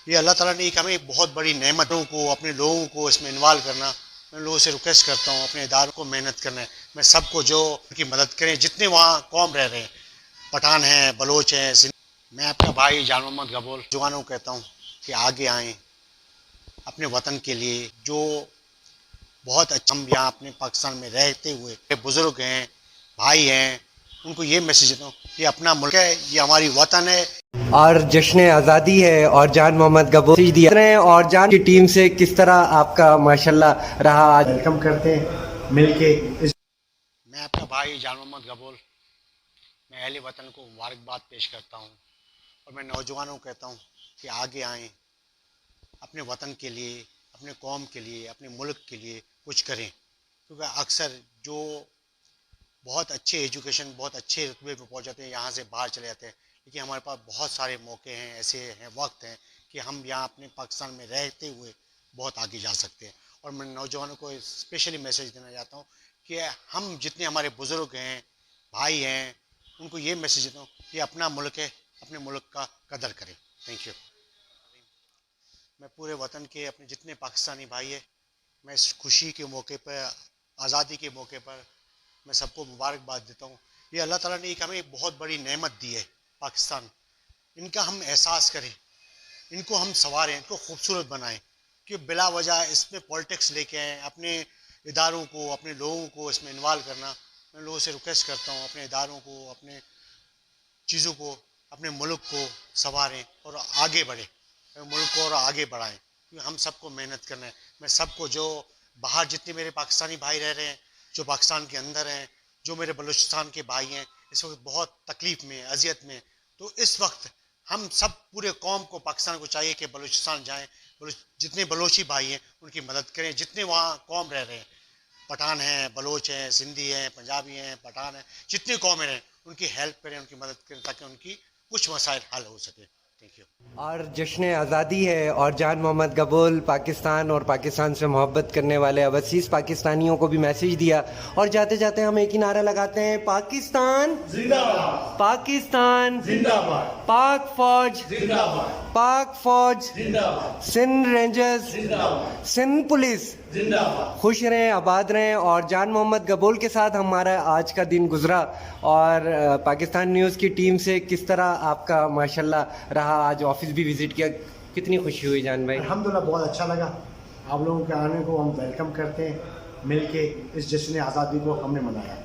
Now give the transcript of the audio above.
ये अल्लाह ताला ने एक हमें एक बहुत बड़ी नेमतों को अपने लोगों को इसमें इन्वॉल्व करना। मैं लोगों से रिक्वेस्ट करता हूँ अपने इदारों को मेहनत करना है। मैं सबको जो उनकी मदद करें, जितने वहाँ कौम रह रहे हैं, पठान हैं, बलोच हैं, मैं अपना भाई जान मोहम्मद गबोल जवानों को कहता हूँ कि आगे आएँ अपने वतन के लिए। जो बहुत अच्छा, हम यहाँ अपने पाकिस्तान में रहते हुए बुजुर्ग हैं, भाई हैं, उनको ये मैसेज देता हूँ, ये अपना मुल्क है, ये हमारी वतन है। और जश्न आज़ादी है और जान मोहम्मद गबोल दिया और जान की टीम से किस तरह आपका माशाल्लाह रहा, आज वेलकम करते हैं मिलके इस। मैं अपना भाई जान मोहम्मद गबोल, मैं अहले वतन को मुबारकबाद पेश करता हूँ और मैं नौजवानों को कहता हूँ कि आगे आएँ अपने वतन के लिए, अपने कौम के लिए, अपने मुल्क के लिए कुछ करें। क्योंकि अक्सर जो बहुत अच्छे एजुकेशन, बहुत अच्छे रुतबे पे पहुँच जाते हैं, यहाँ से बाहर चले जाते हैं, लेकिन हमारे पास बहुत सारे मौके हैं, ऐसे हैं, वक्त हैं कि हम यहाँ अपने पाकिस्तान में रहते हुए बहुत आगे जा सकते हैं। और मैं नौजवानों को स्पेशली मैसेज देना चाहता हूँ कि हम जितने हमारे बुज़ुर्ग हैं, भाई हैं, उनको ये मैसेज देता हूँ कि अपना मुल्क है, अपने मुल्क का कदर करें। Thank you. मैं पूरे वतन के अपने जितने पाकिस्तानी भाई हैं, मैं इस खुशी के मौके पर, आज़ादी के मौके पर मैं सबको मुबारकबाद देता हूँ। ये अल्लाह ताला ने एक हमें एक बहुत बड़ी नेमत दी है पाकिस्तान। इनका हम एहसास करें, इनको हम संवारें, इनको खूबसूरत बनाएं। कि बिला वजह इसमें पॉलिटिक्स लेके आएँ, अपने इदारों को, अपने लोगों को इसमें इन्वॉल्व करना। मैं लोगों से रिक्वेस्ट करता हूँ अपने इदारों को, अपने चीज़ों को, अपने मुल्क को संवारें और आगे बढ़ें, मुल्क को और आगे बढ़ाएं। क्योंकि हम सबको मेहनत करना है। मैं सबको, जो बाहर जितने मेरे पाकिस्तानी भाई रह रहे हैं, जो पाकिस्तान के अंदर हैं, जो मेरे बलूचिस्तान के भाई हैं, इस वक्त बहुत तकलीफ़ में, अजियत में, तो इस वक्त हम सब पूरे कौम को, पाकिस्तान को चाहिए कि बलूचिस्तान जाएँ, जितने बलोची भाई हैं उनकी मदद करें, जितने वहाँ कौम रह रहे हैं, पठान हैं, बलोच हैं, सिंधी हैं, पंजाबी हैं, पठान हैं, जितने कौमें हैं उनकी हेल्प करें, उनकी मदद करें, ताकि उनकी कुछ मसाइल हल हो सके। Thank you. और जश्न आज़ादी है और जान मोहम्मद गबोल पाकिस्तान और पाकिस्तान से मोहब्बत करने वाले अवसीस पाकिस्तानियों को भी मैसेज दिया। और जाते जाते हम एक ही नारा लगाते हैं, पाकिस्तान जिंदाबाद, पाकिस्तान जिंदाबाद, पाक फौज जिंदाबाद, पाक फौज, जिंदाबाद, सिंध रेंजर्स, जिंदाबाद, सिंध पुलिस जिंदाबाद। खुश रहें, आबाद रहें। और जान मोहम्मद गबोल के साथ हमारा आज का दिन गुजरा। और पाकिस्तान न्यूज़ की टीम से किस तरह आपका माशाल्लाह रहा, आज ऑफिस भी विज़िट किया, कितनी खुशी हुई जान भाई? अल्हम्दुलिल्लाह बहुत अच्छा लगा। आप लोगों के आने को हम वेलकम करते हैं, मिलके इस जश्न आज़ादी को हमने मनाया।